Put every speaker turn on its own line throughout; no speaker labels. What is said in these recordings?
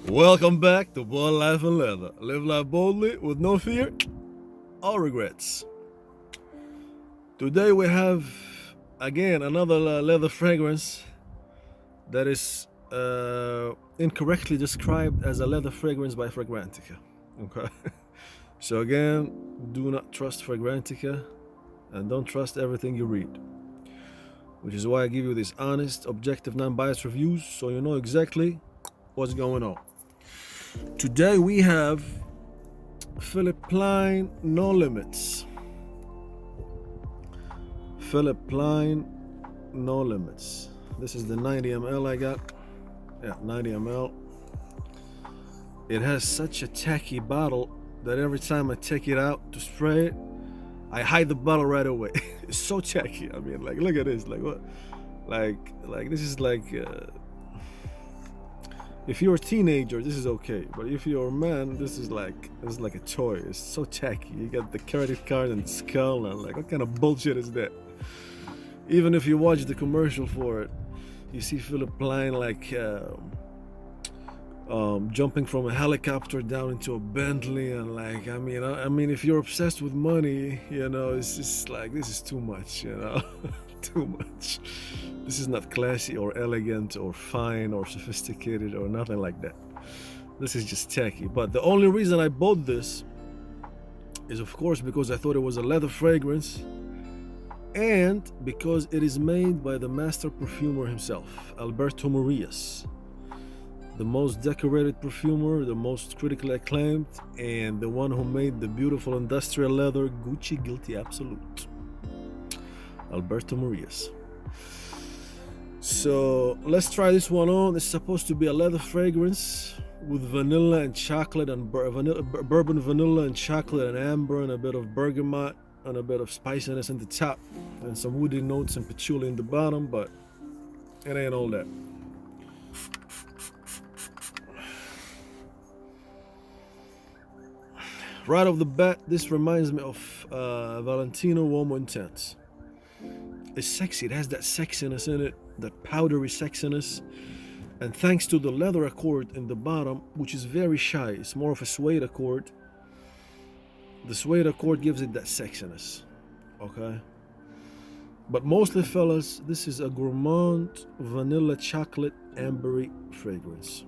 Welcome back to Bold Life and Leather. Live life boldly with no fear or regrets. Today we have again another leather fragrance that is incorrectly described as a leather fragrance by Fragrantica. Okay. So again, do not trust Fragrantica and don't trust everything you read. Which is why I give you these honest, objective, non-biased reviews so you know exactly what's going on. Today we have Philipp Plein No Limits. Philipp Plein No Limits. This is the 90 ml I got. Yeah, 90 ml. It has such a tacky bottle that every time I take it out to spray it, I hide the bottle right away. It's so tacky. I mean, like, look at this. Like, what? Like this is like. If you're a teenager, this is okay, but if you're a man, this is like a toy. It's so tacky. You got the credit card and skull, and like, what kind of bullshit is that? Even if you watch the commercial for it, you see Philipp Plein like jumping from a helicopter down into a Bentley, and like, I mean, if you're obsessed with money, you know, it's just like, this is too much, you know. Too much. This is not classy or elegant or fine or sophisticated or nothing like that. This is just tacky. But the only reason I bought this is, of course, because I thought it was a leather fragrance and because it is made by the master perfumer himself, Alberto Morillas, the most decorated perfumer, the most critically acclaimed, and the one who made the beautiful industrial leather Gucci Guilty Absolute. Alberto Morillas. So let's try this one on. It's supposed to be a leather fragrance with vanilla and chocolate and bourbon vanilla and chocolate and amber and a bit of bergamot and a bit of spiciness in the top and some woody notes and patchouli in the bottom, but it ain't all that. Right off the bat, this reminds me of Valentino Uomo Intense. It's sexy. It has that sexiness in it, that powdery sexiness. And thanks to the leather accord in the bottom, which is very shy, it's more of a suede accord. The suede accord gives it that sexiness, okay? But mostly, fellas, this is a gourmand vanilla chocolate ambery fragrance,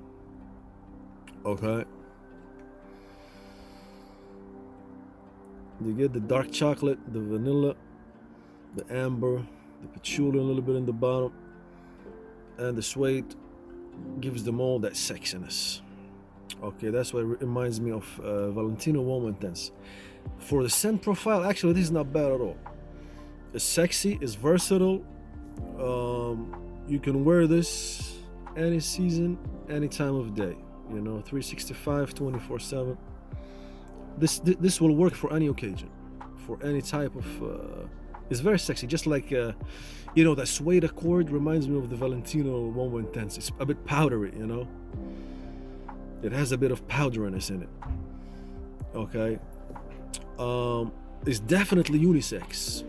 okay? You get the dark chocolate, the vanilla, the amber, the patchouli a little bit in the bottom, and the suede gives them all that sexiness. Okay, that's what it reminds me of Valentino Uomo Intense. For the scent profile, actually, this is not bad at all. It's sexy, it's versatile. You can wear this any season, any time of day. You know, 365, 24/7. This will work for any occasion, for any type of. It's very sexy, just like, you know, that suede accord reminds me of the Valentino Uomo Intense. It's a bit powdery, you know? It has a bit of powderiness in it, okay? It's definitely unisex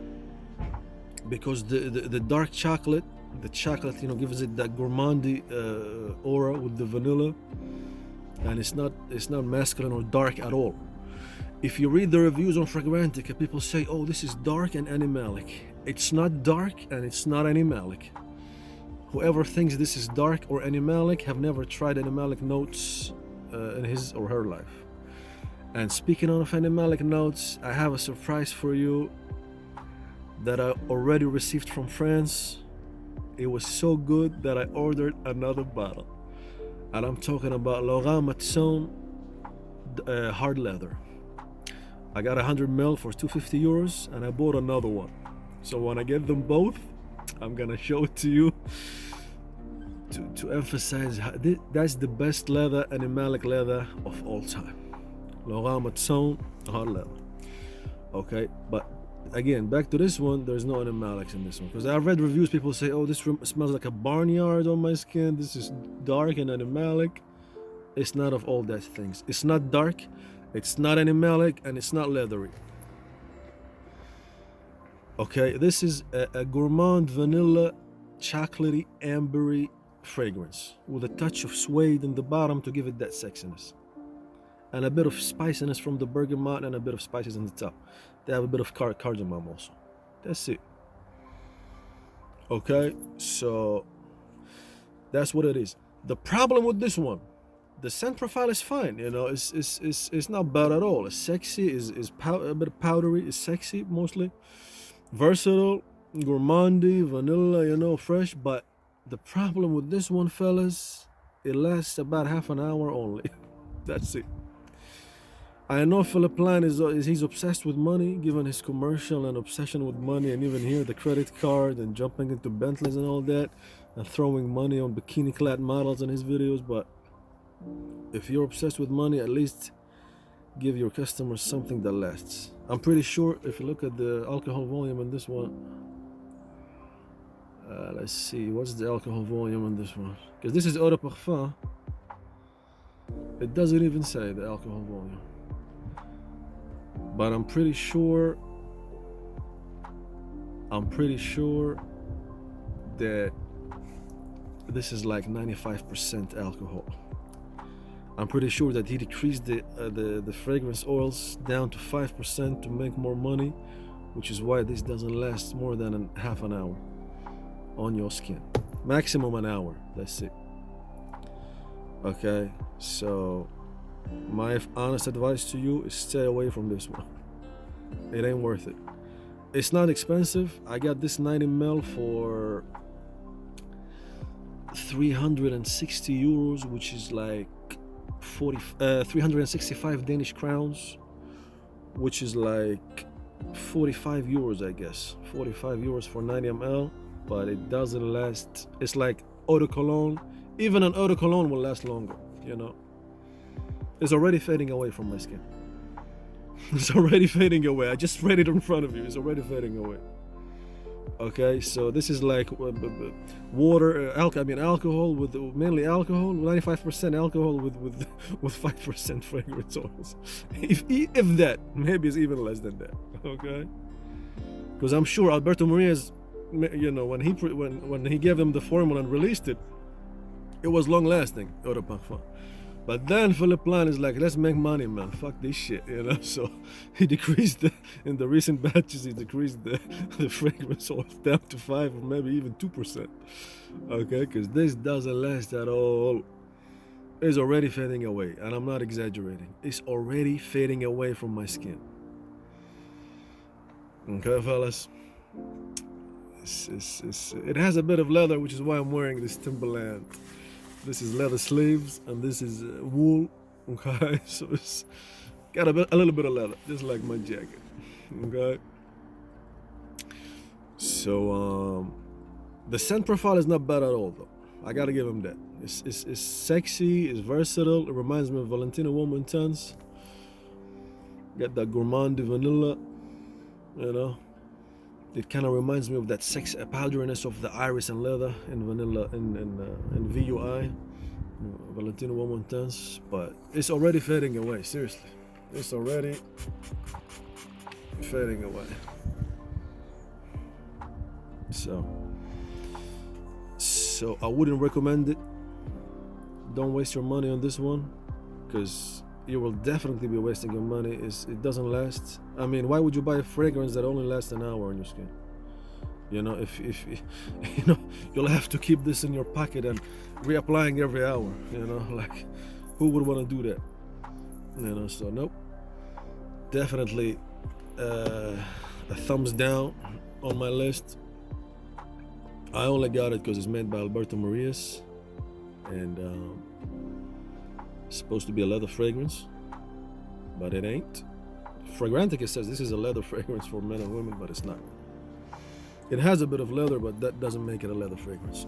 because the dark chocolate, you know, gives it that gourmandy aura with the vanilla, and it's not masculine or dark at all. If you read the reviews on Fragrantica, people say, oh, this is dark and animalic. It's not dark and it's not animalic. Whoever thinks this is dark or animalic have never tried animalic notes in his or her life. And speaking of animalic notes, I have a surprise for you that I already received from France. It was so good that I ordered another bottle. And I'm talking about Laurent Matson hard leather. I got 100 ml for 250 euros and I bought another one. So when I get them both, I'm gonna show it to you to emphasize how that's the best leather, animalic leather of all time. Laurent Matson hard leather. Okay, but again, back to this one, there's no animalics in this one. Because I've read reviews, people say, oh, this smells like a barnyard on my skin. This is dark and animalic. It's not of all that things. It's not dark. It's not animalic and it's not leathery. Okay, this is a gourmand vanilla, chocolatey, ambery fragrance with a touch of suede in the bottom to give it that sexiness. And a bit of spiciness from the bergamot and a bit of spices in the top. They have a bit of cardamom also. That's it. Okay, so that's what it is. The problem with this one, the scent profile is fine. It's not bad at all. It's sexy. Is a bit powdery. It's sexy mostly. Versatile, gourmandy, vanilla. Fresh. But the problem with this one, fellas, it lasts about half an hour only. That's it. I know Philipp Plein he's obsessed with money, given his commercial and obsession with money, and even here the credit card and jumping into Bentleys and all that, and throwing money on bikini-clad models in his videos. But if you're obsessed with money, at least give your customers something that lasts. I'm pretty sure if you look at the alcohol volume in this one, let's see, what's the alcohol volume in this one? Because this is eau de parfum. It doesn't even say the alcohol volume. But I'm pretty sure that this is like 95% alcohol. I'm pretty sure that he decreased the fragrance oils down to 5% to make more money, which is why this doesn't last more than half an hour on your skin. Maximum an hour, that's it. Okay, so my honest advice to you is stay away from this one. It ain't worth it. It's not expensive. I got this 90 ml for 360 euros, which is like 365 Danish crowns, which is like 45 euros, I guess. 45 euros for 90 ml, but it doesn't last. It's like eau de cologne. Even an eau de cologne will last longer, It's already fading away from my skin. It's already fading away. I just sprayed it in front of you. It's already fading away. Okay, so this is like water, alcohol with mainly alcohol, 95% alcohol with 5% fragrance oils. If that, maybe it's even less than that. Okay, because I'm sure Alberto Morillas, when he gave them the formula and released it, it was long lasting eau de parfum. But then Philipp Plein is like, let's make money, man. Fuck this shit, So he decreased in the recent batches. He decreased the fragrance oil down to 5 or maybe even 2%. Okay, because this doesn't last at all. It's already fading away, and I'm not exaggerating. It's already fading away from my skin. Okay, fellas. It has a bit of leather, which is why I'm wearing this Timberland. This is leather sleeves, and this is wool. Okay, so it's got a little bit of leather, just like my jacket. Okay. So the scent profile is not bad at all, though. I gotta give him that. It's sexy, it's versatile. It reminds me of Valentino Woman Tons. Got that gourmand vanilla, It kind of reminds me of that powderiness of the iris and leather in vanilla in VUI, Valentino Woman Tons, but it's already fading away. Seriously, it's already fading away. So I wouldn't recommend it. Don't waste your money on this one, because you will definitely be wasting your money. It doesn't last. I mean, why would you buy a fragrance that only lasts an hour on your skin? If you'll have to keep this in your pocket and reapplying every hour. Like, who would want to do that? So nope. Definitely a thumbs down on my list. I only got it because it's made by Alberto Morillas, and it's supposed to be a leather fragrance, but it ain't. Fragrantica says this is a leather fragrance for men and women, but it's not. It has a bit of leather, but that doesn't make it a leather fragrance.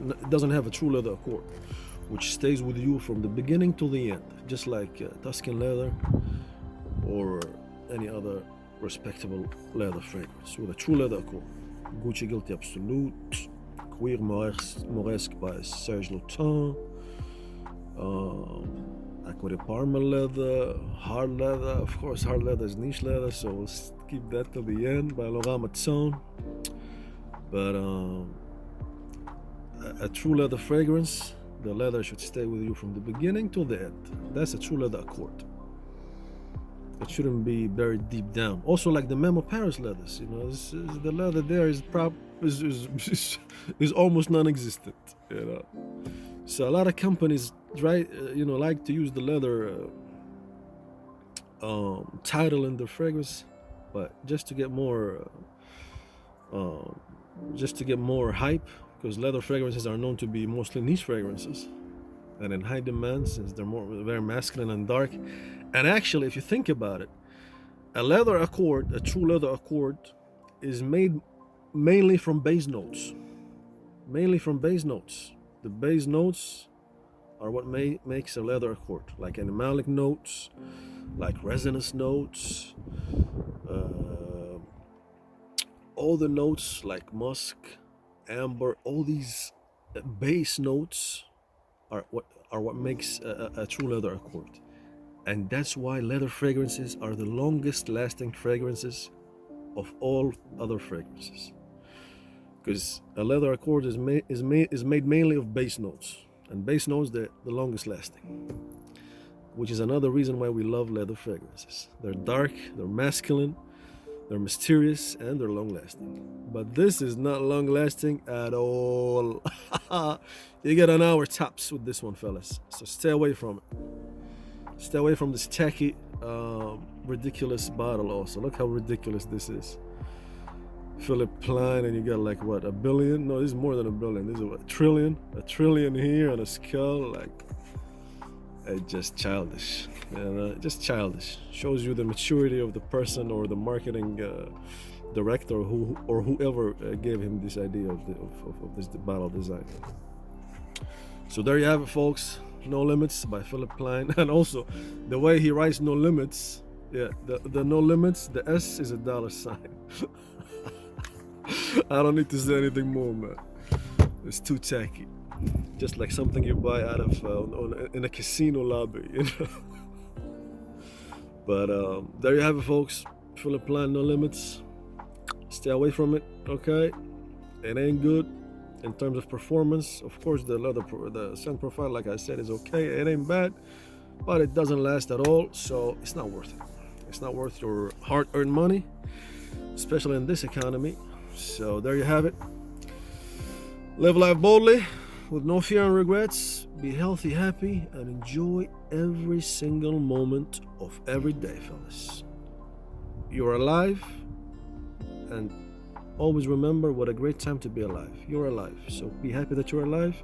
It doesn't have a true leather accord, which stays with you from the beginning to the end, just like Tuscan leather or any other respectable leather fragrance with a true leather accord. Gucci Guilty Absolute, Cuir Moresque by Serge Lutens, Acquario Parma leather, hard leather. Of course, hard leather is niche leather, so we'll keep that till the end by Laurent Matzon. But a true leather fragrance, the leather should stay with you from the beginning till the end. That's a true leather accord. It shouldn't be buried deep down. Also, like the Memo Paris leathers, the leather there is almost non-existent. So a lot of companies like to use the leather title in their fragrance, but just to get more hype, because leather fragrances are known to be mostly niche fragrances and in high demand since they're very masculine and dark. And actually, if you think about it, a true leather accord, is made mainly from base notes. The base notes are what makes a leather accord, like animalic notes, like resinous notes, all the notes like musk, amber, all these base notes are what makes a true leather accord. And that's why leather fragrances are the longest lasting fragrances of all other fragrances, because a leather accord is made mainly of base notes, and base notes they're the longest lasting, which is another reason why we love leather fragrances. They're dark, they're masculine, they're mysterious, and they're long lasting. But this is not long lasting at all. You get an hour tops with this one, fellas, so stay away from it. Stay away from this tacky, ridiculous bottle. Also, look how ridiculous this is. Philipp Plein, and you got like what, a billion? No, this is more than a billion. This is what, a trillion here on a skull. Like, it's just childish. Just childish. Shows you the maturity of the person or the marketing director or whoever gave him this idea of this bottle design. So there you have it, folks. No Limits by Philipp Plein. And also, the way he writes No Limits, the No Limits, the S is a $. I don't need to say anything more, man. It's too tacky. Just like something you buy out of in a casino lobby, But there you have it, folks. Philipp Plein No Limits. Stay away from it, okay? It ain't good in terms of performance. Of course, the scent profile, like I said, is okay. It ain't bad, but it doesn't last at all, so it's not worth it. It's not worth your hard-earned money, especially in this economy. So there you have it. Live life boldly, with no fear and regrets. Be healthy, happy, and enjoy every single moment of every day, fellas. You're alive, and always remember what a great time to be alive. You're alive, so be happy that you're alive.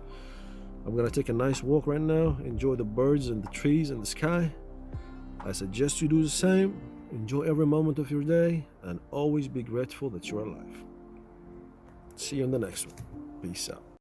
I'm gonna take a nice walk right now, enjoy the birds and the trees and the sky. I suggest you do the same. Enjoy every moment of your day, and always be grateful that you're alive. See you in the next one. Peace out.